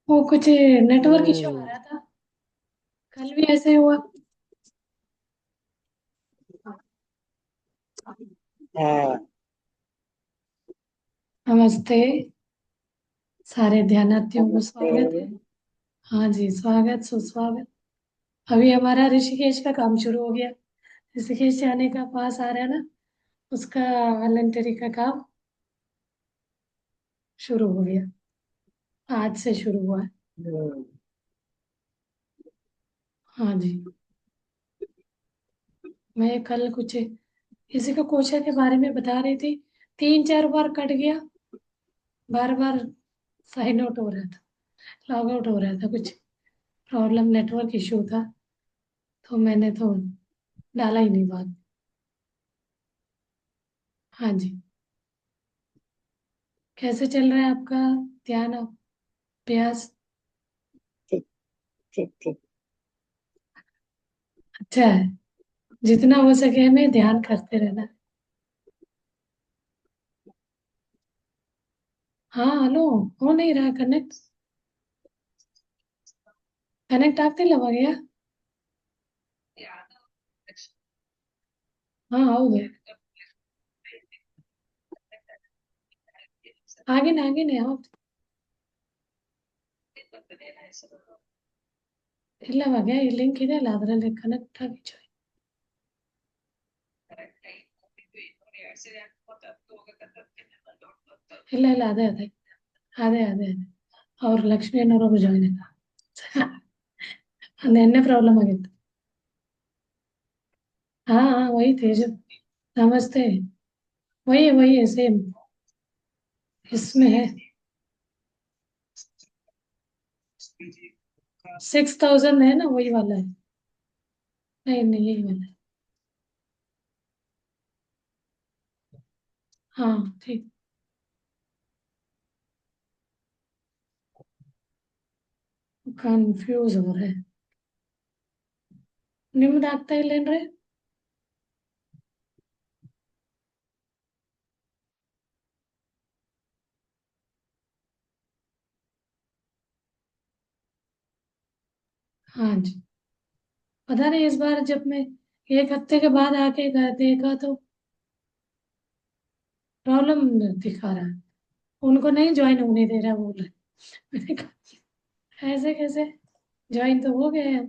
वो कुछ network issue आ हम्म। रहा था। कल भी ऐसे हुआ। हाँ। नमस्ते। सारे ध्यानार्थियों को नमस्ते। स्वागत है। हाँ जी, स्वागत सुस्वागत। अभी हमारा ऋषिकेश का काम शुरू हो गया। ऋषिकेश जाने का पास आ रहा है ना, उसका वॉलंटरी का काम शुरू हो गया। आज से शुरू हुआ है। हम्म। हाँ जी। मैं कल कुछ किसी को कोशा के बारे में बता रही थी। 3-4 बार कट गया। बार बार साइन आउट हो रहा था, लॉग आउट हो रहा था। कुछ प्रॉब्लम, नेटवर्क इशू था। तो मैंने तो डाला ही नहीं बात। हाँ जी। कैसे चल रहा है आपका ध्यान अभ्यास? ठीक। ठीक ठीक। अच्छा है। जितना हो सके हमें ध्यान करते रहना। हाँ हेलो। हो नहीं रहा कनेक्ट? कनेक्ट ಆಗ್ತಿಲ್ಲ ಗया? हाँ ಹೌದು. ಹಾಗೇನೆ ಹೌದು. ಇಲ್ಲ ಗया ಈ ಲಿಂಕ್ ಇದೆ ಅಲ್ಲ ಅದರಲ್ಲಿ ಕನೆಕ್ಟ್ ಆಗಿ join. ಇಲ್ಲ ಅದೇ ಅವ್ರ ಲಕ್ಷ್ಮಿ ಅನ್ನೋರು ಜಾಯಿನ್ ಇಲ್ಲ. ನಿನ್ನೆ ಪ್ರಾಬ್ಲಮ್ ಆಗಿತ್ತು. हाँ वही थे जो। नमस्ते। वही है सेम। इसमें है 6,000 है ना, वही वाला है। नहीं नहीं यही वाला है। हाँ ठीक। कंफ्यूज हो रहे हैं। ನಿಮ್ದಾಗ್ತಾ ಇಲ್ಲ ಏನ್ರಿ? हाँ जी। पता नहीं इस बार जब मैं 1 हफ्ते के बाद आके देखा तो प्रॉब्लम दिखा रहा है। उनको नहीं ज्वाइन होने दे रहा बोल रहे। मैंने कहा ऐसे कैसे? ज्वाइन तो हो गए हैं।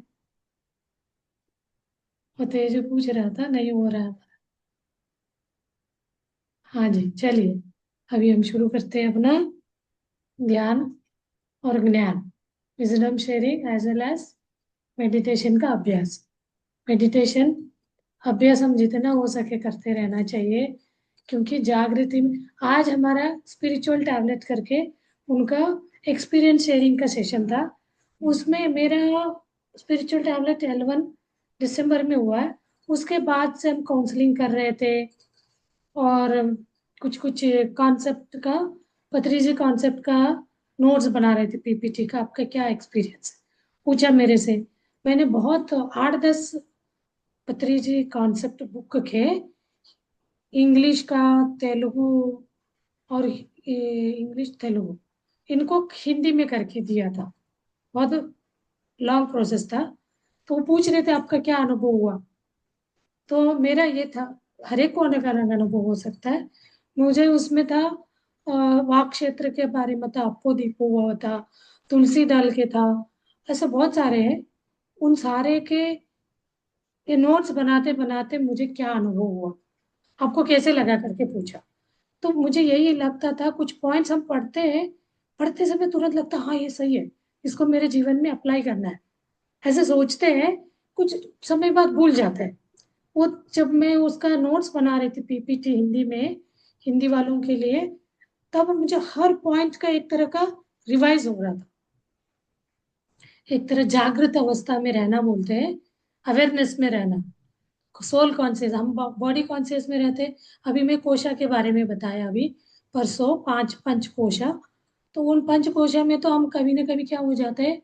वो तेज पूछ रहा था नहीं हो रहा था। हाँ जी चलिए। अभी हम शुरू करते हैं अपना ध्यान और ज्ञान, wisdom sharing as well as meditation का अभ्यास। मेडिटेशन अभ्यास हम जितना हो सके करते रहना चाहिए, क्योंकि जागृति में आज हमारा स्पिरिचुअल टैबलेट करके उनका एक्सपीरियंस शेयरिंग का सेशन था। उसमें मेरा स्पिरिचुअल टैबलेट L1 दिसंबर में हुआ है। उसके बाद से हम काउंसलिंग कर रहे थे और कुछ कुछ कॉन्सेप्ट का, पतरीजी कॉन्सेप्ट का नोट्स बना रहे थे, पीपीटी का। आपका क्या एक्सपीरियंस है पूछा मेरे से। मैंने बहुत 8-10 पतरीजी कॉन्सेप्ट बुक के इंग्लिश का, तेलुगु और इंग्लिश तेलुगु इनको हिंदी में करके दिया था। बहुत लॉन्ग प्रोसेस था। तो वो पूछ रहे थे आपका क्या अनुभव हुआ। तो मेरा ये था, हर एक को अलग अलग अनुभव हो सकता है। मुझे उसमें था वाक क्षेत्र के बारे में था, अप्पो दीपो हुआ था, तुलसी दल के था, ऐसे बहुत सारे हैं। उन सारे के ये नोट्स बनाते बनाते मुझे क्या अनुभव हुआ, आपको कैसे लगा करके पूछा। तो मुझे यही लगता था, कुछ पॉइंट्स हम पढ़ते हैं, पढ़ते समय तुरंत लगता है हाँ ये सही है, इसको मेरे जीवन में अप्लाई करना है, ऐसे सोचते हैं। कुछ समय बाद भूल जाते हैं वो। जब मैं उसका नोट्स बना रही थी पीपीटी हिंदी में, हिंदी वालों के लिए, तब मुझे हर पॉइंट का एक तरह का रिवाइज हो रहा था। एक तरह जागृत अवस्था में रहना बोलते हैं, अवेयरनेस में रहना। सोल कॉन्शियस, हम बॉडी कॉन्शियस में रहते। अभी मैं कोशा के बारे में बताया अभी परसों, 5 पंच कोशा। तो उन पंच कोशा में तो हम कभी ना कभी क्या हो जाते हैं,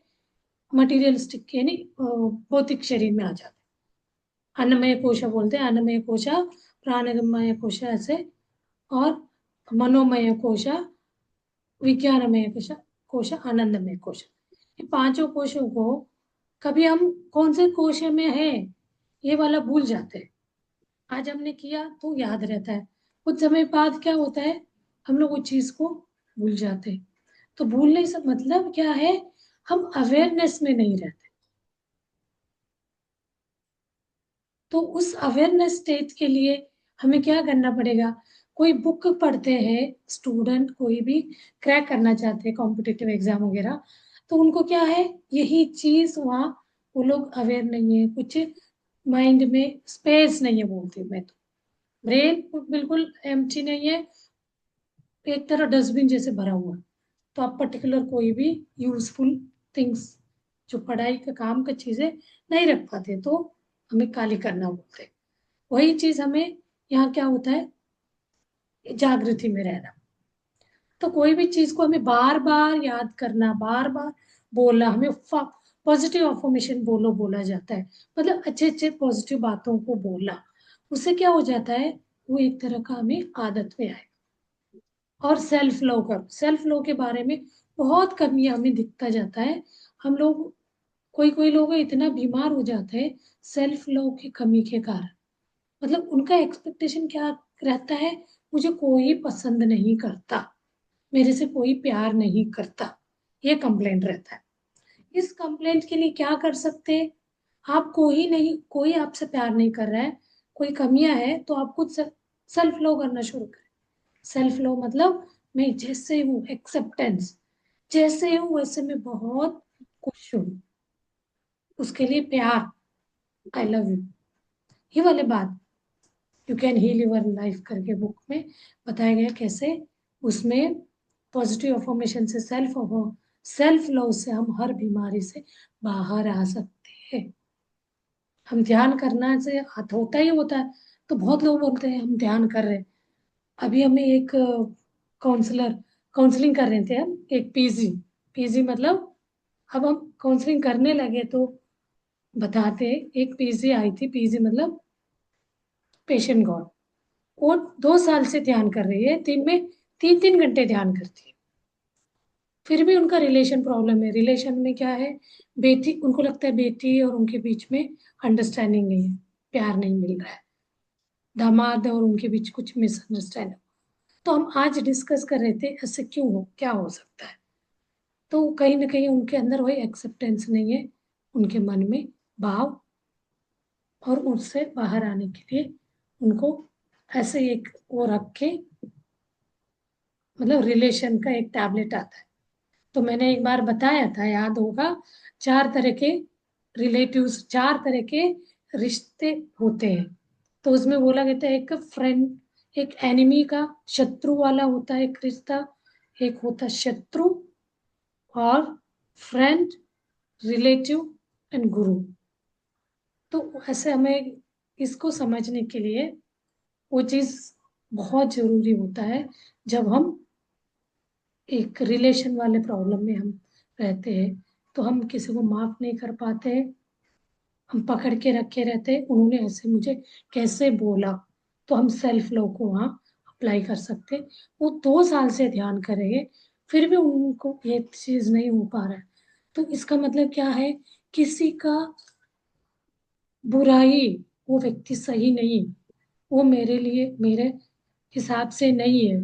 मटीरियलिस्टिक यानी भौतिक शरीर में आ जाते हैं। अन्नमय कोशा बोलते हैं, अन्नमय कोशा, प्राणमय कोशा ऐसे, और मनोमय कोशा, विज्ञानमय कोश, आनंदमय कोश। ये पांचों कोशों को कभी हम कौन से कोश में है ये वाला भूल जाते हैं। आज हमने किया तो याद रहता है, कुछ समय बाद क्या होता है, हम लोग उस चीज को भूल जाते हैं। तो भूलने से मतलब क्या है, हम अवेयरनेस में नहीं रहते। तो उस अवेयरनेस स्टेट के लिए हमें क्या करना पड़ेगा, कोई बुक पढ़ते हैं स्टूडेंट, कोई भी क्रैक करना चाहते हैं कॉम्पिटिटिव एग्जाम वगैरह, तो उनको क्या है, यही चीज वहाँ वो लोग अवेयर नहीं है, कुछ माइंड में स्पेस नहीं है, बोलती हूँ मैं तो। ब्रेन बिल्कुल एम्प्टी नहीं है, एक तरह डस्टबिन जैसे भरा हुआ है। तो आप पर्टिकुलर कोई भी यूजफुल थिंग्स, जो पढ़ाई का काम का चीजें नहीं रख पाते, तो हमें खाली करना बोलते हैं। वही चीज हमें यहाँ क्या होता है, जागृति में रहना। तो कोई भी चीज को हमें बार बार याद करना, बार बार बोलना, हमें पॉजिटिव अफर्मेशन बोला जाता है, मतलब अच्छे अच्छे पॉजिटिव बातों को बोलना। उससे क्या हो जाता है, वो एक तरह का हमें आदत में आए। और सेल्फ लव के बारे में बहुत कमियां हमें दिखता जाता है। हम लोग, कोई कोई लोग इतना बीमार हो जाते हैं सेल्फ लव की कमी के कारण। मतलब उनका एक्सपेक्टेशन क्या रहता है, मुझे कोई पसंद नहीं करता, मेरे से कोई प्यार नहीं करता, ये कंप्लेंट रहता है। इस कंप्लेंट के लिए क्या कर सकते हैं, आपको ही नहीं, कोई आपसे प्यार नहीं कर रहा है, कोई कमियां है, तो आप खुद सेल्फ लव करना शुरू करें। सेल्फ लव मतलब मैं जैसे हूँ, एक्सेप्टेंस, जैसे हूँ वैसे मैं बहुत खुश हूँ, उसके लिए प्यार, आई लव यू, ये वाले बात। You can heal your life करके बुक में बताया गया कैसे, उसमें पॉजिटिव अफर्मेशन से, सेल्फ लव से हम हर बीमारी से बाहर आ सकते हैं। हम ध्यान करना से हाथ होता ही होता है। तो बहुत लोग बोलते हैं हम ध्यान कर रहे हैं। अभी हमें एक काउंसलर, काउंसलिंग कर रहे थे हम, एक पीजी, पीजी मतलब अब हम काउंसलिंग करने लगे तो बताते, एक पीजी आई थी, पीजी मतलब पेशेंट गॉड, वो 2 साल से ध्यान कर रही है, दिन में 3-3 घंटे ध्यान करती है, फिर भी उनका रिलेशन प्रॉब्लम है। रिलेशन में क्या है, बेटी, उनको लगता है बेटी और उनके बीच में अंडरस्टैंडिंग नहीं है, प्यार नहीं मिल रहा है, दामाद और उनके बीच कुछ मिसअंडरस्टैंडिंग। तो हम आज डिस्कस कर रहे थे ऐसे क्यों हो, क्या हो सकता है। तो कहीं ना कहीं उनके अंदर वही एक्सेप्टेंस नहीं है, उनके मन में भाव, और उससे बाहर आने के लिए उनको ऐसे एक वो रख के, मतलब रिलेशन का एक टैबलेट आता है। तो मैंने एक बार बताया था, याद होगा, 4 तरह के रिलेटिव्स, 4 तरह के रिश्ते होते हैं। तो उसमें बोला गया था, एक फ्रेंड, एक एनिमी का, शत्रु वाला होता है एक रिश्ता, एक होता है शत्रु, और फ्रेंड, रिलेटिव एंड गुरु। तो ऐसे हमें इसको समझने के लिए वो चीज बहुत जरूरी होता है। जब हम एक रिलेशन वाले प्रॉब्लम में हम रहते हैं, तो हम किसी को माफ नहीं कर पाते, हम पकड़ के रखे रहते हैं, उन्होंने ऐसे मुझे कैसे बोला। तो हम सेल्फ लव को वहाँ अप्लाई कर सकते हैं। वो 2 साल से ध्यान करेंगे, फिर भी उनको ये चीज नहीं हो पा रहा है। तो इसका मतलब क्या है, किसी का बुराई, वो व्यक्ति सही नहीं, वो मेरे लिए, मेरे हिसाब से नहीं है,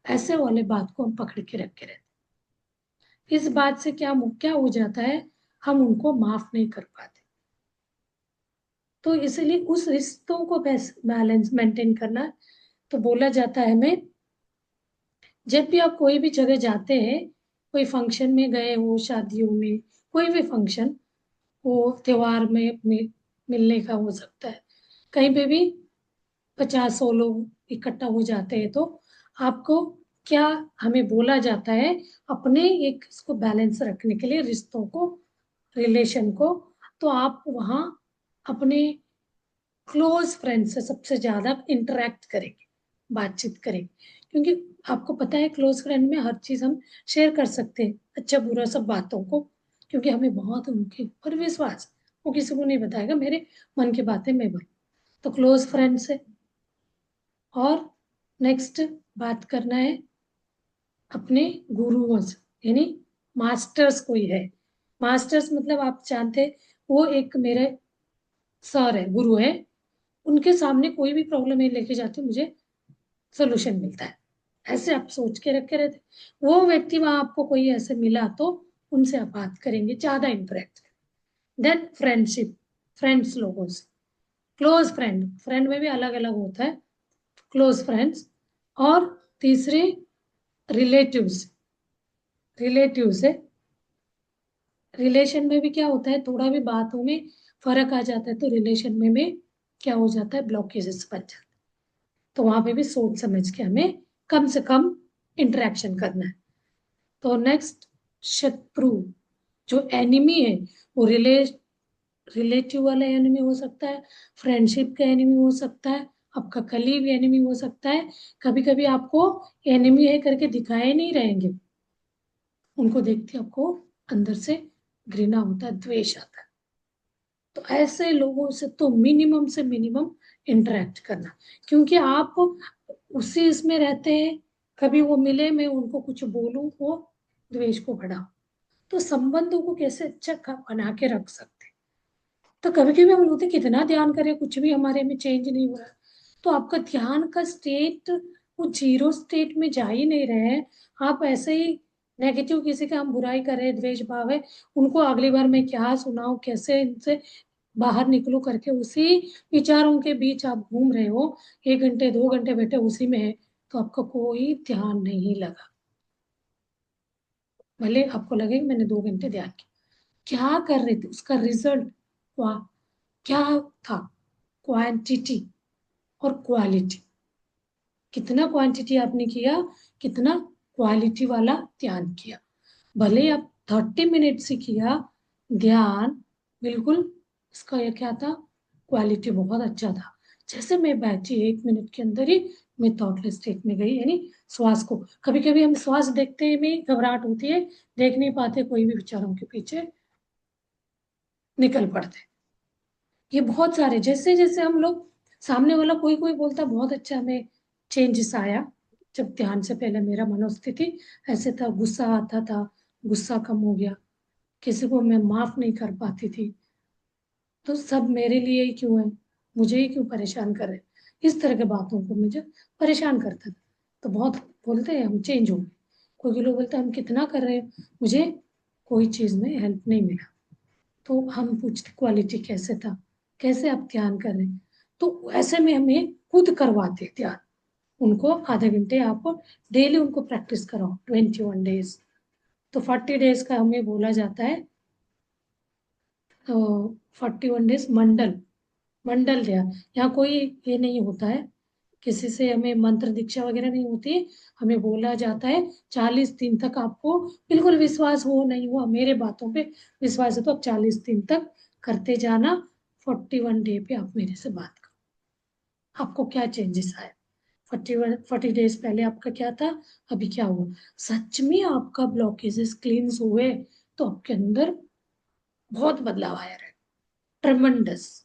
ऐसे वाले बात को हम पकड़ के रखे रहते हैं। इस बात से क्या हो जाता है, हम उनको माफ नहीं कर पाते। तो इसलिए उस रिश्तों को बैलेंस मेंटेन करना, तो बोला जाता है हमें, जब भी आप कोई भी जगह जाते हैं, कोई फंक्शन में गए हो, शादियों में, कोई भी फंक्शन, वो त्योहार में मिलने का हो सकता है, कहीं पे भी 50-100 लोग इकट्ठा हो जाते हैं, तो आपको क्या हमें बोला जाता है, अपने एक इसको बैलेंस रखने के लिए, रिश्तों को, रिलेशन को, तो आप वहाँ अपने क्लोज फ्रेंड से सबसे ज्यादा इंटरेक्ट करेंगे, बातचीत करेंगे। क्योंकि आपको पता है क्लोज फ्रेंड में हर चीज हम शेयर कर सकते हैं, अच्छा बुरा सब बातों को, क्योंकि हमें बहुत उनके ऊपर विश्वास, वो किसी को नहीं बताएगा मेरे मन की बातें मैं बोलूं। तो क्लोज फ्रेंड से, और नेक्स्ट बात करना है अपने गुरुओं से, यानी मास्टर्स कोई है, मास्टर्स मतलब आप जानते हैं, वो एक मेरे सर है, गुरु है, उनके सामने कोई भी प्रॉब्लम है लेके जाती हूँ, मुझे सोल्यूशन मिलता है। ऐसे आप सोच के रखे रहते, वो व्यक्ति वहां आपको कोई ऐसे मिला तो उनसे आप बात करेंगे, ज्यादा इंटरेक्ट। देन फ्रेंडशिप, फ्रेंड्स लोगों से, क्लोज फ्रेंड, फ्रेंड में भी अलग अलग होता है, क्लोज फ्रेंड्स। और तीसरे रिलेटिव्स, रिलेटिव से, रिलेशन में भी क्या होता है, थोड़ा भी बातों में फर्क आ जाता है तो रिलेशन में भी क्या हो जाता है, ब्लॉकेजेस बन जाते हैं। तो वहां पे भी सोच समझ के हमें कम से कम इंटरेक्शन करना है। तो नेक्स्ट, शत्रु, जो एनिमी है, वो रिलेटिव वाला एनिमी हो सकता है, फ्रेंडशिप का एनिमी हो सकता है, आपका कलीग एनिमी हो सकता है। कभी कभी आपको एनिमी है करके दिखाए नहीं रहेंगे, उनको देखते आपको अंदर से घृणा होता है, द्वेष आता है। तो ऐसे लोगों से तो मिनिमम से मिनिमम इंटरेक्ट करना, क्योंकि आप उसी इसमें रहते हैं, कभी वो मिले मैं उनको कुछ बोलूं, वो द्वेष को बढ़ाओ। तो संबंधों को कैसे अच्छा बना के रख सकते हैं। तो कभी कभी हम बोलते कितना ध्यान करें, कुछ भी हमारे में चेंज नहीं हो रहा, तो आपका ध्यान का स्टेट वो जीरो स्टेट में जा ही नहीं रहे हैं। आप ऐसे ही नेगेटिव, किसी का हम बुराई कर रहे हैं, द्वेष भाव है, उनको अगली बार मैं क्या सुनाऊं, कैसे इनसे बाहर निकलूं करके उसी विचारों के बीच आप घूम रहे हो, 1 घंटे 2 घंटे बैठे उसी में है, तो आपका कोई ध्यान नहीं लगा। भले आपको लगे कि मैंने 2 घंटे ध्यान किया, क्या कर रहे थे, उसका रिजल्ट क्या था, क्वांटिटी और क्वालिटी। कितना क्वांटिटी आपने किया, कितना क्वालिटी वाला ध्यान किया। भले ही आप 30 मिनट से किया ध्यान, बिल्कुल इसका ये क्या था, क्वालिटी बहुत अच्छा था। जैसे मैं बैठी 1 मिनट के अंदर ही मैं थॉटलेस स्टेट में गई, यानी श्वास को, कभी कभी हम श्वास देखते में घबराहट होती है, देख नहीं पाते, कोई भी विचारों के पीछे निकल पड़ते। ये बहुत सारे, जैसे जैसे हम लोग, सामने वाला कोई कोई बोलता बहुत अच्छा, हमें चेंजेस आया। जब ध्यान से पहले मेरा मनोस्थिति ऐसे था, गुस्सा आता था, गुस्सा कम हो गया, किसी को मैं माफ नहीं कर पाती थी, तो सब मेरे लिए ही क्यों है, मुझे ही क्यों परेशान कर रहे, इस तरह के बातों को मुझे परेशान करता था। तो बहुत बोलते हैं हम चेंज हो गए, कोई कोई लोग बोलते हैं हम कितना कर रहे हैं, मुझे कोई चीज में हेल्प नहीं मिला। तो हम पूछते क्वालिटी कैसे था, कैसे आप ध्यान कर रहे हैं, तो ऐसे में हमें खुद करवाते ध्यान, उनको आधे घंटे आप डेली उनको प्रैक्टिस कराओ, 21 डेज। तो 40 डेज का हमें बोला जाता है, 41 डेज मंडल, मंडल ध्यान। यहाँ कोई ये नहीं होता है, किसी से हमें मंत्र दीक्षा वगैरह नहीं होती है, हमें बोला जाता है 40 दिन तक आपको बिल्कुल विश्वास हो नहीं हुआ मेरे बातों पे, विश्वास है तो आप 40 दिन तक करते जाना। 41 डे पे आप मेरे से बात करो, आपको क्या चेंजेस आए, 40 डेज पहले आपका क्या था, अभी क्या हुआ। सच में आपका ब्लॉकेजेस क्लींस हुए तो आपके अंदर बहुत बदलाव आया है, ट्रमंडस।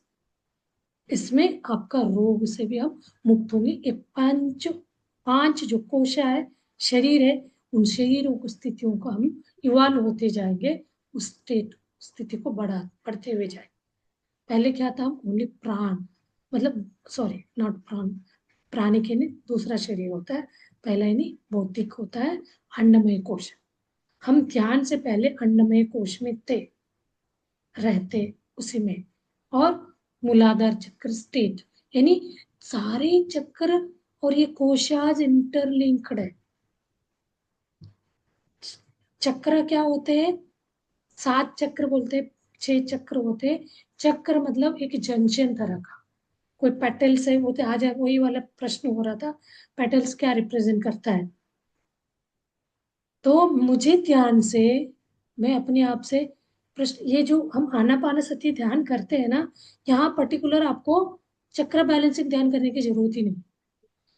इसमें आपका रोग से भी हम मुक्त होंगे। ये पांच पांच जो कोशा है, शरीर है, उन शरीरों की स्थितियों को हम इवाल्व होते जाएंगे, उस स्टेट स्थिति को बढ़ते हुए जाएंगे। पहले क्या था, ओनली प्राण, मतलब सॉरी नॉट प्राण, प्राणी के नहीं, दूसरा शरीर होता है, पहला ही नहीं भौतिक होता है, अन्नमय कोश। हम ध्यान से पहले अन्नमय कोश में थे, रहते उसी में, और मूलाधार चक्र स्टेट, यानी सारे चक्र और ये कोशाज इंटरलिंक्ड है। चक्र क्या होते हैं, 7 चक्र बोलते हैं, 6 चक्र होते हैं। चक्र मतलब एक जंक्शन तरह का, कोई पेटल्स है होते, आज वही वाला प्रश्न हो रहा था, पेटल्स क्या रिप्रेजेंट करता है। तो मुझे ध्यान से, मैं अपने आप से प्रश्न, ये जो हम आनापानसति ध्यान करते हैं ना, यहाँ पर्टिकुलर आपको चक्र बैलेंसिंग ध्यान करने की जरूरत ही नहीं,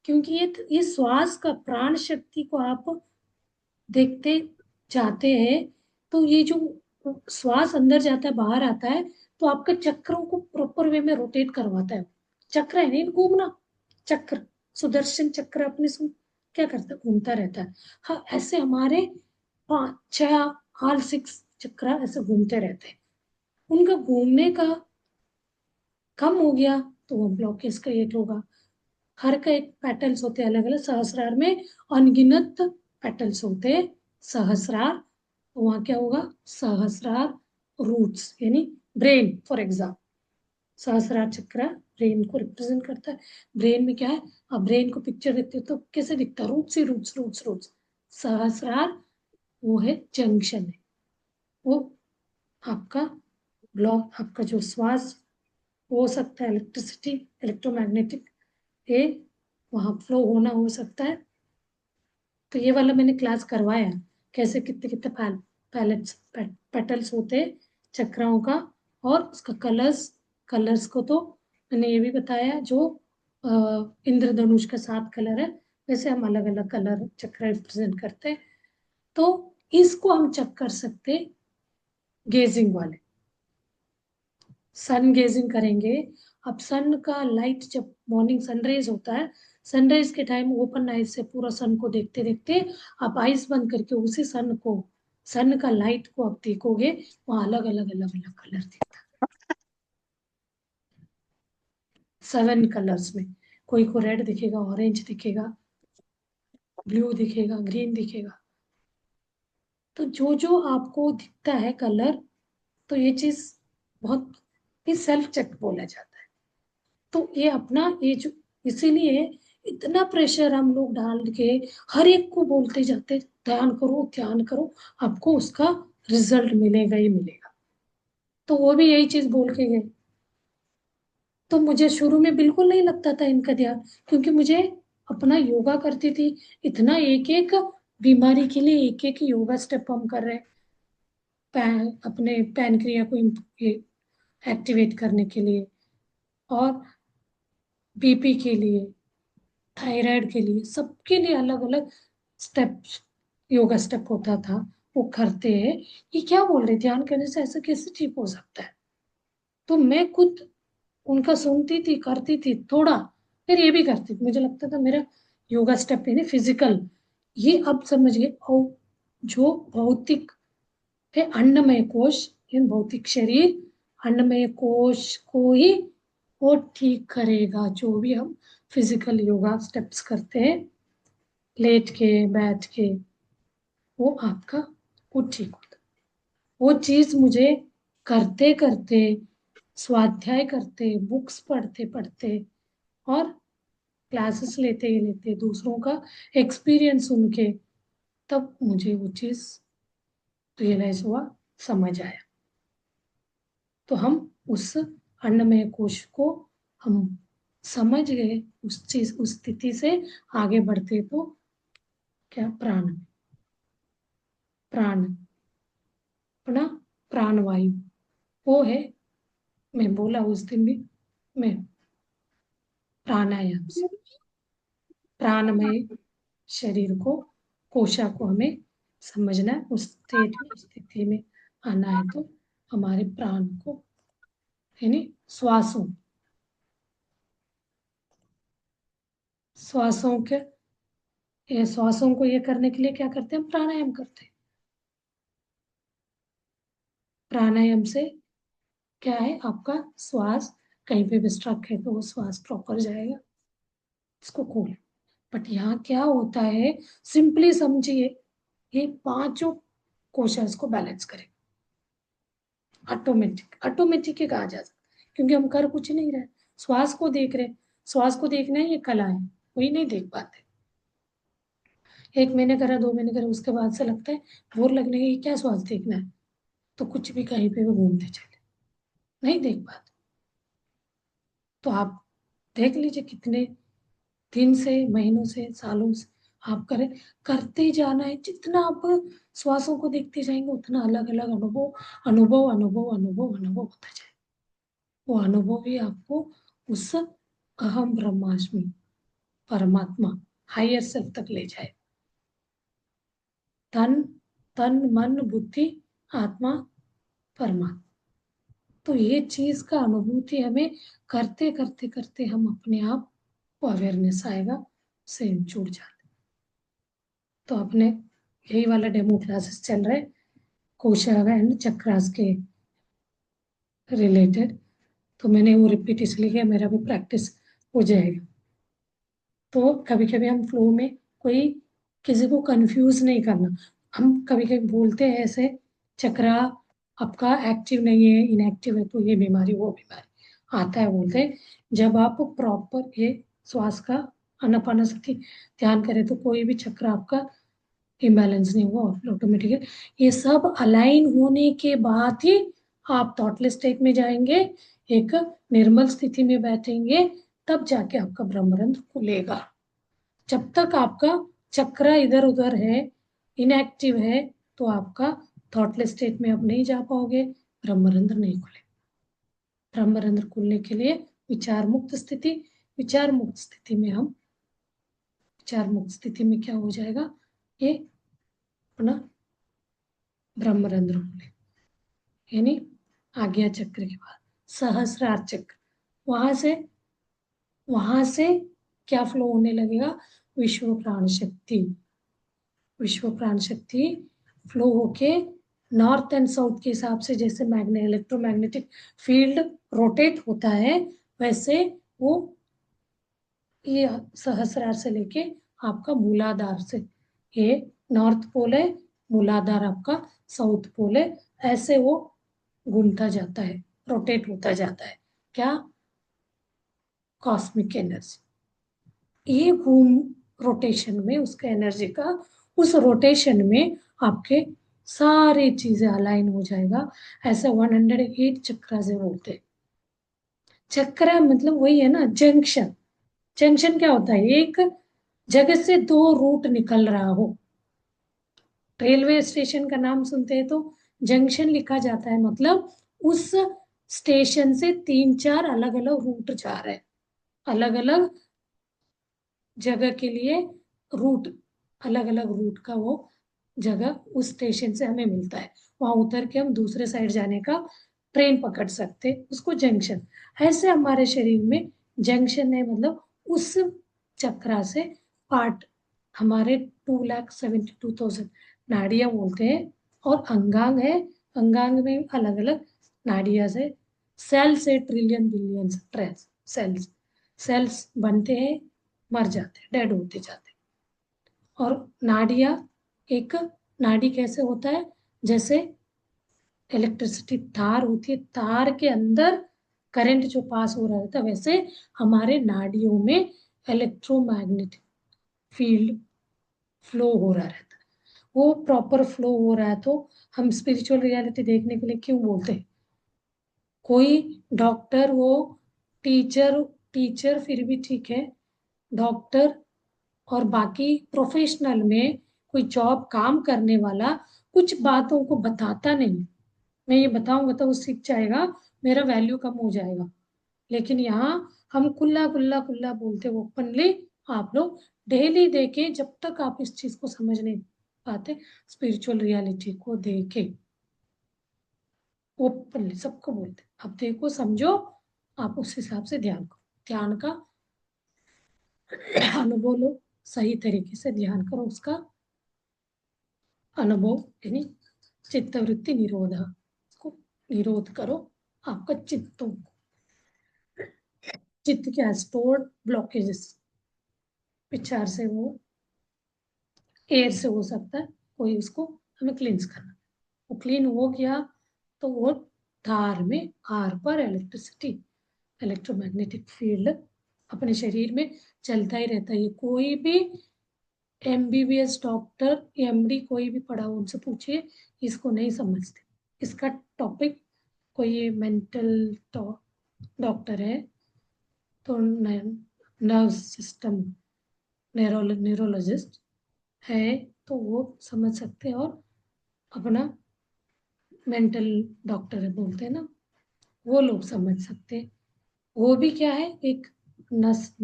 क्योंकि ये श्वास का प्राण शक्ति को आप देखते जाते हैं, तो ये जो श्वास अंदर जाता है बाहर आता है, तो आपके चक्रों को प्रॉपर वे में रोटेट करवाता है। चक्र है नहीं घूमना, चक्र, सुदर्शन चक्र आपने सुन, क्या करता है, घूमता रहता है। हाँ, ऐसे हमारे 5, 6, 8, 6 चक्र ऐसे घूमते रहते हैं। उनका घूमने का कम हो गया तो वो ब्लॉकेज क्रिएट होगा। हर का एक पेटल्स होते हैं अलग अलग, सहस्रार में अनगिनत पेटल्स होते हैं। सहस्रार, तो वहां क्या होगा, सहस्रार रूट्स, यानी ब्रेन फॉर एग्जाम्पल, सहस्रार चक्र ब्रेन को रिप्रेजेंट करता है। ब्रेन में क्या है, आप ब्रेन को पिक्चर देखते हो तो कैसे दिखता है, रूट्स ही रूट्स रूट्स रूट्स। सहस्रार वो है जंक्शन है, वो आपका ब्लॉक, आपका जो श्वास हो सकता है, इलेक्ट्रिसिटी, इलेक्ट्रोमैग्नेटिक, ये वहां फ्लो होना हो सकता है। तो ये वाला मैंने क्लास करवाया, कैसे कितने कितने पैलेट्स पेटल्स होते हैं चक्राओं का, और उसका कलर्स, कलर्स को तो मैंने ये भी बताया, जो इंद्रधनुष का 7 कलर है, वैसे हम अलग अलग कलर चक्र रिप्रेजेंट करते हैं। तो इसको हम चेक कर सकते, गेजिंग वाले, सन गेजिंग करेंगे। अब सन का लाइट जब मॉर्निंग सनराइज होता है, सनराइज के टाइम ओपन आइज से पूरा सन को देखते देखते आप आइज बंद करके उसी सन को, सन का लाइट को आप देखोगे, वहां अलग अलग अलग अलग कलर दिखता है। 7 कलर्स में, कोई को रेड दिखेगा, ऑरेंज दिखेगा, ब्लू दिखेगा, ग्रीन दिखेगा। तो जो जो आपको दिखता है कलर, तो ये चीज बहुत, ये सेल्फ चेक बोला जाता है। तो ये अपना ये जो, इसीलिए इतना प्रेशर हम लोग डाल के हर एक को बोलते जाते, ध्यान करो, आपको उसका रिजल्ट मिलेगा ही मिलेगा। तो वो भी यही चीज बोल के गए। तो मुझे शुरू में बिल्कुल नहीं लगता था इनका ध्यान, क्योंकि मुझे अपना योगा करती थी, इतना एक एक बीमारी के लिए एक एक योगा स्टेप हम कर रहे हैं, अपने पैनक्रिया को एक्टिवेट करने के लिए, और बीपी के लिए, थायराइड के लिए, सबके लिए अलग अलग स्टेप, योगा स्टेप होता था, वो करते हैं। ये क्या बोल रहे, ध्यान करने से ऐसा कैसे ठीक हो सकता है। तो मैं खुद उनका सुनती थी, करती थी थोड़ा, फिर ये भी करती थी, मुझे लगता था मेरा योगा स्टेप यानी फिजिकल, ये अब समझ गए। और जो भौतिक है, अन्नमय कोश, ये भौतिक शरीर, अन्नमय कोश को ही वो ठीक करेगा, जो भी हम फिजिकल योगा स्टेप्स करते हैं, लेट के, बैठ के, वो आपका वो ठीक होता। वो चीज मुझे करते करते, स्वाध्याय करते, बुक्स पढ़ते पढ़ते, और क्लासेस लेते ही लेते, दूसरों का एक्सपीरियंस सुन के, तब मुझे वो चीज रियलाइज हुआ, समझ आया। तो हम उस अन्नमय कोश को हम समझ गए, उस चीज, उस स्थिति से आगे बढ़ते, तो क्या, प्राण, प्राण, अपना प्राण वायु, वो है, मैं बोला उस दिन भी, मैं प्राणायाम से प्राणमय शरीर को, कोशा को हमें समझना है, उस स्टेट में, स्थिति में आना है, तो हमारे प्राण को, यानी श्वासों, श्वासों के, ये श्वासों को ये करने के लिए क्या करते हैं, हम प्राणायाम करते हैं। प्राणायाम से क्या है, आपका श्वास कहीं पे भी स्ट्रक है तो वो श्वास प्रॉपर जाएगा, इसको खोल। बट यहाँ क्या होता है, सिंपली समझिए, ये पांचों कोशंस को बैलेंस करें, ऑटोमेटिक, ऑटोमेटिक ही कहा जा सकता है, क्योंकि हम कर कुछ नहीं रहे, श्वास को देख रहे, श्वास को देखना है, ये कला है, वही नहीं देख पाते। 1 महीने करा, 2 महीने करा, उसके बाद से लगता है बोर लगने की, क्या श्वास देखना है, तो कुछ भी कहीं पे भी घूमते चले, नहीं देख पाते। तो आप देख लीजिए, कितने दिन से, महीनों से, सालों से आप करें, करते जाना है, जितना आप श्वासों को देखते जाएंगे, उतना अलग अलग अनुभव, अनुभव अनुभव अनुभव अनुभव होता जाए। वो अनुभव ही आपको उस अहम ब्रह्मास्मि, परमात्मा, हायर सेल्फ तक ले जाए। तन, तन मन बुद्धि आत्मा परमात्मा, तो ये चीज का अनुभूति हमें करते करते करते, हम अपने आप को अवेयरनेस आएगा, से जुड़ जाते। तो अपने यही वाला डेमो क्लासेस चल रहे कोशा एंड चक्रास के रिलेटेड, तो मैंने वो रिपीट इसलिए किया, मेरा भी प्रैक्टिस हो जाएगा। तो कभी कभी हम फ्लो में कोई किसी को कंफ्यूज नहीं करना। हम कभी कभी बोलते हैं ऐसे, चक्रा आपका एक्टिव नहीं है, इनएक्टिव है, तो ये बीमारी वो बीमारी आता है बोलते हैं। जब आप प्रॉपर ये श्वास का आनापानसति ध्यान करें तो कोई भी चक्र आपका इम्बैलेंस नहीं हुआ ऑटोमेटिकली। ये सब अलाइन होने के बाद ही आप थॉटलेस स्टेट में जाएंगे, एक निर्मल स्थिति में बैठेंगे, तब जाके आपका ब्रह्मरंध्र खुलेगा। जब तक आपका चक्र इधर उधर है, इनएक्टिव है, तो आपका थॉटलेस स्टेट में आप नहीं जा पाओगे, ब्रह्मरंध्र नहीं खुले। ब्रह्मरंध्र खुलने के लिए विचार मुक्त स्थिति, विचार मुक्त स्थिति में हम, विचार मुक्त स्थिति में क्या हो जाएगा, ये अपना ब्रह्मरंध्र खुले, यानी आज्ञा चक्र के बाद सहस्रार चक्र, वहां से क्या फ्लो होने लगेगा, विश्व प्राण शक्ति, विश्व प्राण शक्ति फ्लो होके नॉर्थ एंड साउथ के हिसाब से, जैसे इलेक्ट्रोमैग्नेटिक फील्ड रोटेट होता है, वैसे वो ये सहस्रार से लेके आपका मूलाधार से, ये नॉर्थ पोल है, मूलाधार आपका साउथ पोल है, ऐसे वो घूमता जाता है, रोटेट होता जाता है। क्या, कॉस्मिक एनर्जी, ये घूम रोटेशन में उसका एनर्जी का, उस रोटेशन में आपके सारी चीजें अलाइन हो जाएगा। ऐसे 108 चक्र से बोलते हैं। चक्र मतलब वही है ना, जंक्शन। जंक्शन क्या होता है, एक जगह से दो रूट निकल रहा हो। रेलवे स्टेशन का नाम सुनते हैं तो जंक्शन लिखा जाता है, मतलब उस स्टेशन से 3-4 अलग अलग रूट जा रहे हैं, अलग अलग जगह के लिए रूट, अलग अलग रूट का वो जगह उस स्टेशन से हमें मिलता है, वहां उतर के हम दूसरे साइड जाने का ट्रेन पकड़ सकते, उसको जंक्शन। ऐसे हमारे शरीर में जंक्शन है, मतलब उस चक्रा से पार्ट, हमारे 2,72,000 नाड़ियां बोलते हैं, और अंगांग है, अंगांग में अलग अलग नाड़ियां से, सेल्स है, ट्रिलियन बिलियन सेल्स, सेल्स बनते हैं, मर जाते हैं, डेड होते जाते हैं। और नाड़ियां, एक नाड़ी कैसे होता है, जैसे इलेक्ट्रिसिटी तार होती है, तार के अंदर करंट जो पास हो रहा होता है, वैसे हमारे नाड़ियों में इलेक्ट्रोमैग्नेटिक फील्ड फ्लो हो रहा रहता है। वो प्रॉपर फ्लो हो रहा है तो हम स्पिरिचुअल रियलिटी देखने के लिए क्यों बोलते हैं। कोई डॉक्टर हो, टीचर, टीचर फिर भी ठीक है, डॉक्टर और बाकी प्रोफेशनल में कोई जॉब काम करने वाला कुछ बातों को बताता नहीं। मैं ये बताऊंगा तो वो सीख जाएगा, मेरा वैल्यू कम हो जाएगा। लेकिन यहाँ हम खुला खुला खुला बोलते ओपनली, आप लोग डेली देखे, जब तक आप इस चीज को समझ नहीं पाते, स्पिरिचुअल रियलिटी को देखे, ओपनली सबको बोलते अब देखो समझो, आप उस हिसाब से ध्यान करो, ध्यान का अनुभव लो, सही तरीके से ध्यान करो, उसका अनुभव, यानी चित्तवृत्ति निरोध, इसको निरोध करो, आपका चित्त क्या, स्टोर्ड ब्लॉकेजेस, विचार से वो, एयर से हो सकता है, कोई उसको हमें क्लींस करना, वो क्लीन हो गया तो वो तार में आर पर इलेक्ट्रिसिटी, इलेक्ट्रोमैग्नेटिक फील्ड अपने शरीर में चलता ही रहता है। ये कोई भी एमबीबीएस डॉक्टर, एमडी कोई भी पढ़ा हो उनसे पूछिए, इसको नहीं समझते। इसका टॉपिक, कोई मेंटल डॉक्टर है तो नर्व सिस्टम न्यूरोलॉजिस्ट है तो वो समझ सकते हैं, और अपना मेंटल डॉक्टर है बोलते हैं ना, वो लोग समझ सकते हैं। वो भी क्या है, एक नस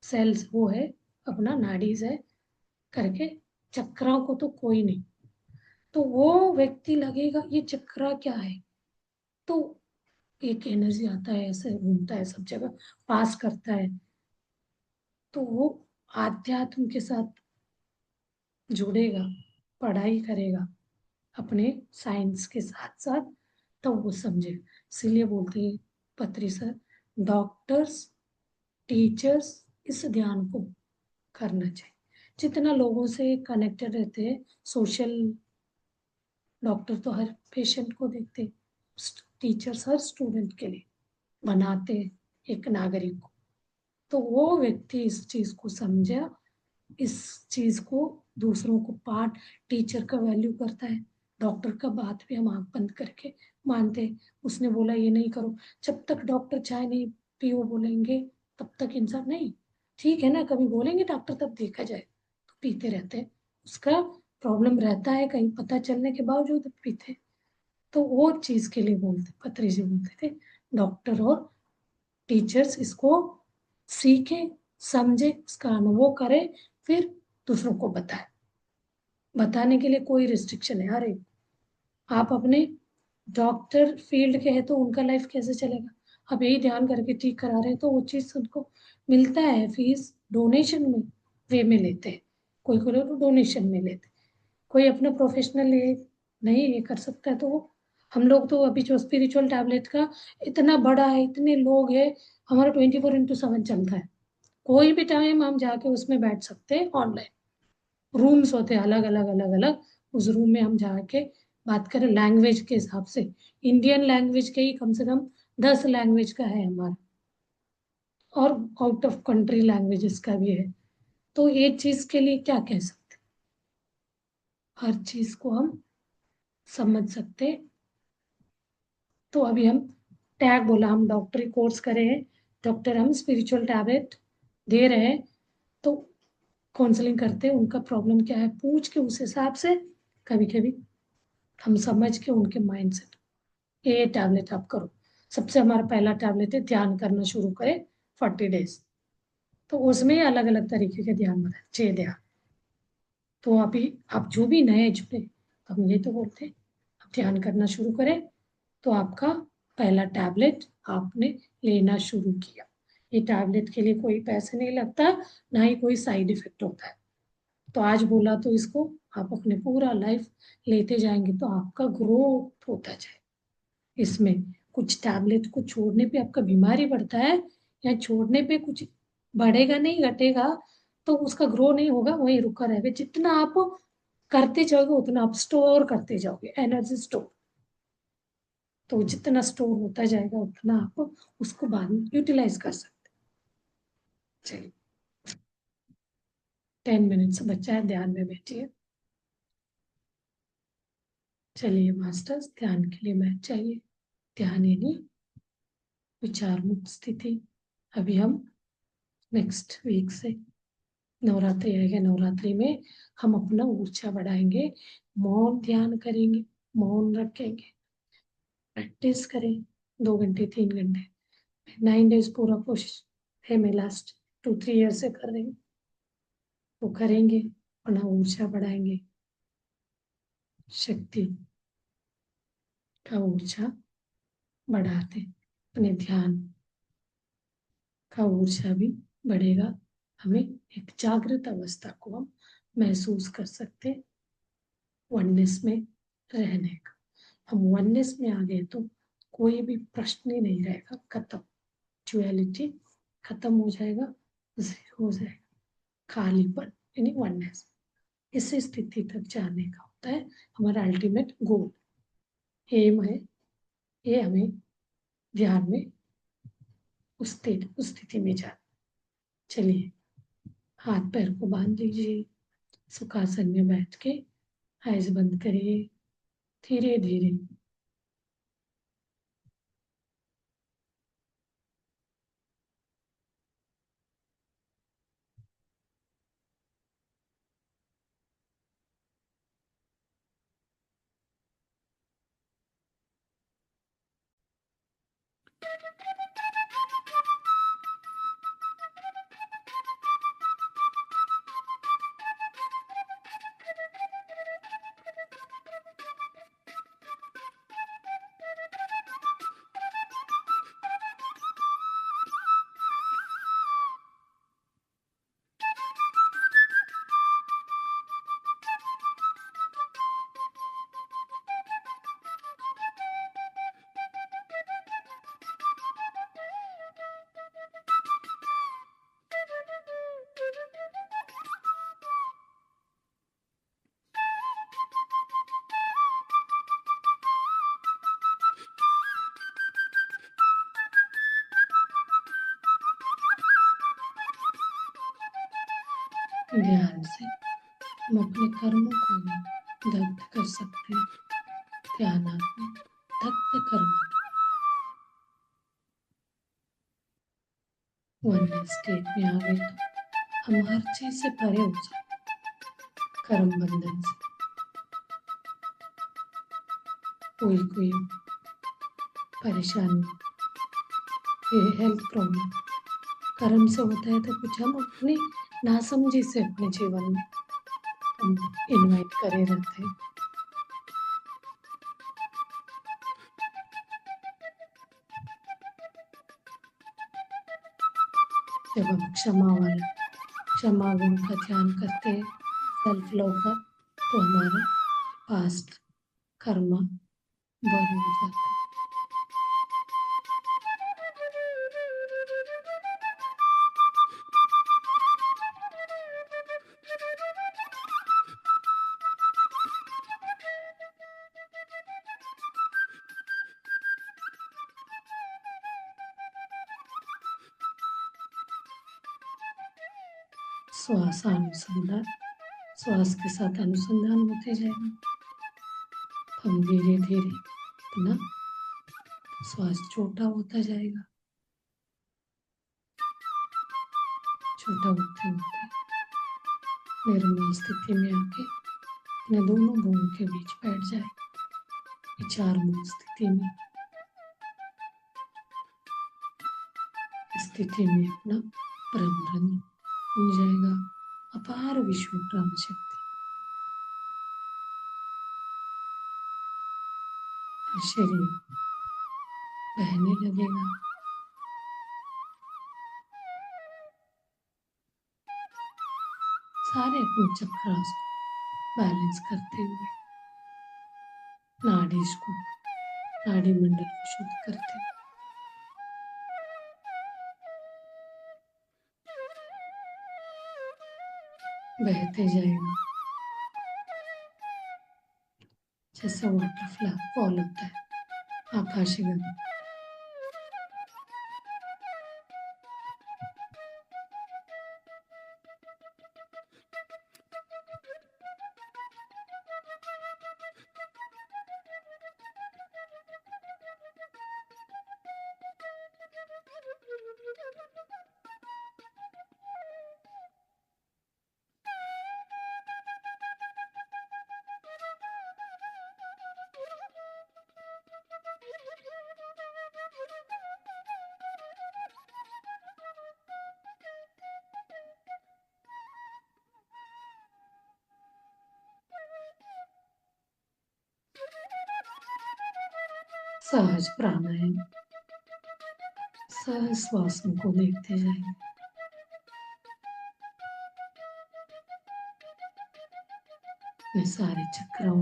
सेल्स वो है, अपना नाड़ीज है करके, चक्राओं को तो कोई नहीं, तो वो व्यक्ति लगेगा ये चक्रा क्या है, तो एक एनर्जी आता है, ऐसे घूमता है सब जगह, पास करता है, तो वो आध्यात्म के साथ जुड़ेगा, पढ़ाई करेगा अपने साइंस के साथ साथ, तो वो समझेगा। इसीलिए बोलते हैं पत्री सर, डॉक्टर्स, टीचर्स इस ध्यान को करना चाहिए। जितना लोगों से कनेक्टेड रहते हैं, सोशल, डॉक्टर तो हर पेशेंट को देखते हैं, टीचर्स हर स्टूडेंट के लिए बनाते हैं एक नागरिक को। तो वो व्यक्ति इस चीज को समझा, इस चीज को दूसरों को पाठ, टीचर का वैल्यू करता है। डॉक्टर का बात भी हम आंख बंद करके मानते हैं, उसने बोला ये नहीं करो, जब तक डॉक्टर चाय नहीं पियो बोलेंगे तब तक इंसान नहीं। ठीक है ना, कभी बोलेंगे डॉक्टर तब देखा जाए, तो पीते रहते हैं, उसका प्रॉब्लम रहता है कहीं पता चलने के बावजूद पीते। तो वो चीज के लिए बोलते, पत्री जी बोलते थे डॉक्टर और टीचर्स इसको सीखे, समझे, उसका अनुभव करे, फिर दूसरों को बताए। बताने के लिए कोई रिस्ट्रिक्शन है, अरे आप अपने डॉक्टर फील्ड के हैं तो उनका लाइफ कैसे चलेगा, आप यही ध्यान करके ठीक करा रहे हैं तो वो चीज उनको मिलता है, फीस डोनेशन में वे में लेते हैं, कोई कोई लोग डोनेशन में लेते हैं, कोई अपना प्रोफेशनल ये नहीं ये कर सकता है तो वो, हम लोग तो अभी जो स्पिरिचुअल टैबलेट का इतना बड़ा है, इतने लोग हैं, हमारा 24/7 चलता है, कोई भी टाइम हम जाके उसमें बैठ सकते हैं। ऑनलाइन रूम्स होते हैं अलग अलग अलग अलग, उस रूम में हम जाके बात करें लैंग्वेज के हिसाब से, इंडियन लैंग्वेज के ही कम से कम 10 लैंग्वेज का है हमारा, और आउट ऑफ कंट्री लैंग्वेजेस का भी है। तो ये चीज के लिए क्या कह सकते, हर चीज को हम समझ सकते। तो अभी हम टैग बोला, हम डॉक्टरी कोर्स करे हैं, डॉक्टर हम स्पिरिचुअल टैबलेट दे रहे हैं, तो काउंसलिंग करते हैं, उनका प्रॉब्लम क्या है पूछ के उस हिसाब से कभी कभी हम समझ के उनके माइंड सेट, ये टैबलेट आप करो। सबसे हमारा पहला टैबलेट है ध्यान करना शुरू करें 40 डेज, तो उसमें अलग अलग तरीके के ध्यान बताए, 6 ध्यान। तो अभी आप जो भी नए जुड़े, तो हम ये तो बोलते हैं आप ध्यान करना शुरू करें, तो आपका पहला टैबलेट आपने लेना शुरू किया। ये टैबलेट के लिए कोई पैसे नहीं लगता, ना ही कोई साइड इफेक्ट होता है। तो आज बोला तो इसको आप अपने पूरा लाइफ लेते जाएंगे तो आपका ग्रोथ होता जाए। इसमें कुछ टैबलेट को छोड़ने पे आपका बीमारी बढ़ता है, या छोड़ने पे कुछ बढ़ेगा नहीं घटेगा, तो उसका ग्रो नहीं होगा, वहीं रुका रहेगा। जितना आप करते जाओगे उतना आप स्टोर करते जाओगे, एनर्जी स्टोर, तो जितना स्टोर होता जाएगा उतना आप उसको बाद में यूटिलाइज कर सकते हैं। चलिए 10 मिनट बच्चा है, ध्यान में बैठिए। चलिए मास्टर्स, ध्यान के लिए बैठ जाइए। ध्यान यानी विचार मुक्त स्थिति। अभी हम नेक्स्ट वीक से नवरात्रि आएगा, नवरात्रि में हम अपना ऊर्जा बढ़ाएंगे, मौन ध्यान करेंगे, मौन रखेंगे, प्रैक्टिस करें 2 घंटे 3 घंटे, 9 डेज पूरा कोशिश है, मैं लास्ट 2-3 ईयर से कर रही हूँ, वो करेंगे, अपना ऊर्जा बढ़ाएंगे, शक्ति का ऊर्जा बढ़ाते, अपने ध्यान का ऊर्जा भी बढ़ेगा, हमें एक जागृत अवस्था को हम महसूस कर सकते, वननेस में रहने का। हम वननेस में आ गए तो कोई भी प्रश्न ही नहीं रहेगा, खत्म, ड्युअलिटी खत्म हो जाएगा, जीरो हो जाएगा, खालीपन यानी वननेस। इस स्थिति तक जाने का होता है हमारा अल्टीमेट गोल, एम है, ये हमें ध्यान में उस स्थिति में जाना। चलिए हाथ पैर को बांध लीजिए, सुखासन में बैठ के आइज बंद करिए, धीरे धीरे ध्यान से हम अपने कर्मों को दग्ध कर सकते हैं। ध्यान आपने दग्ध कर्म वन स्टेट में आ गए तो हम हर चीज से परे हो जाते, कर्म बंधन से। कोई परेशानी, हेल्थ प्रॉब्लम कर्म से होता है, तो कुछ हम अपनी नासमझी से अपने जीवन में हम इन्वाइट करे रहते हैं। जब हम क्षमा गुण का ध्यान करते हैं, सेल्फ लव का, तो हमारा पास्ट कर्म बर्न हो जाता है। श्वास अनुसंधान, श्वास के साथ अनुसंधान होते जाएगा। हम धीरे धीरे अपना श्वास छोटा होता जाएगा। छोटा होते होते निर्मल स्थिति में आके अपने दोनों भुवों के बीच बैठ जाए, विचार मूल स्थिति में। स्थिति में अपना परम बन जाएगा, अपार विश्व ब्रह्म शक्ति। शरीर बहने लगेगा। सारे अपने चक्रास को बैलेंस करते हुए नाड़ी मंडल को शुद्ध करते हुए बहते जाएगा, जैसे वाटर फॉल होता है आकाशीय गंगा। सहज प्राणायाम, सहज श्वासों को देखते जाएंगे। में सारे चक्रों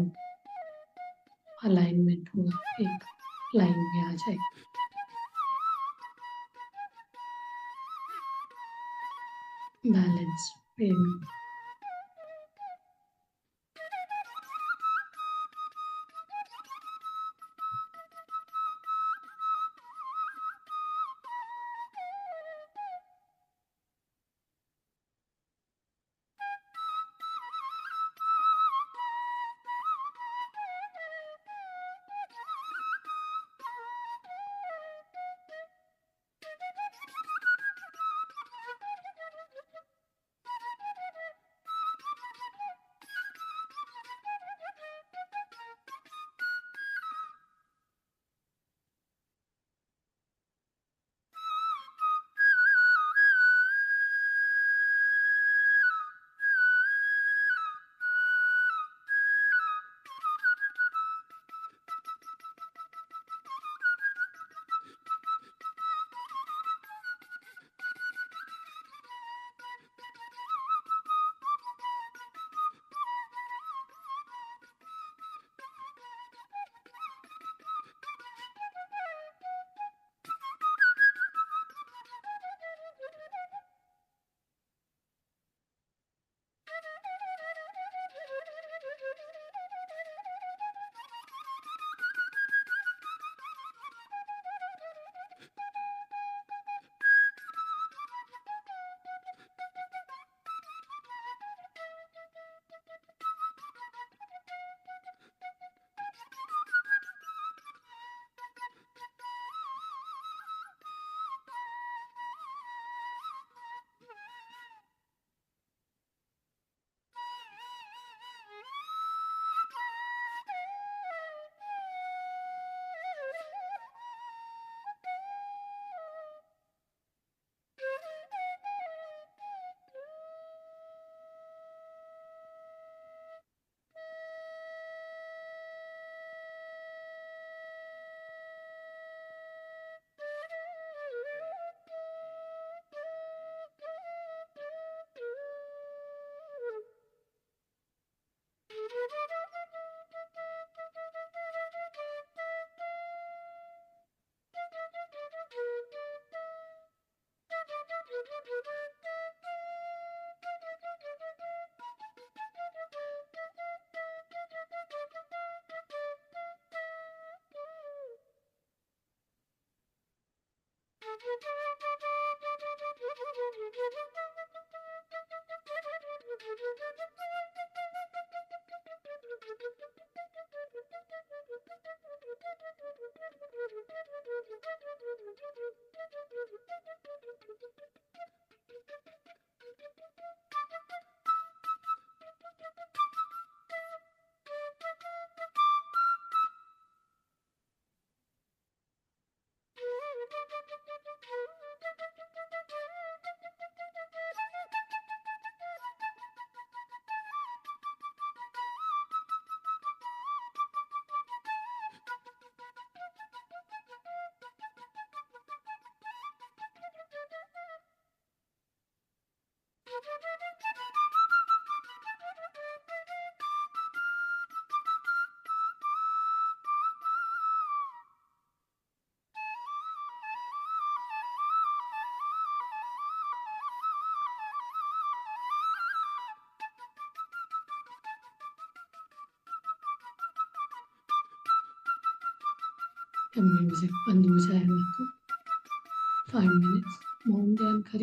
अलाइनमेंट हुआ, एक लाइन में आ जाए। Balance pen. म्यूजिक बंद हो जाएगा तो 5 मिनट्स मौन ध्यान करिए।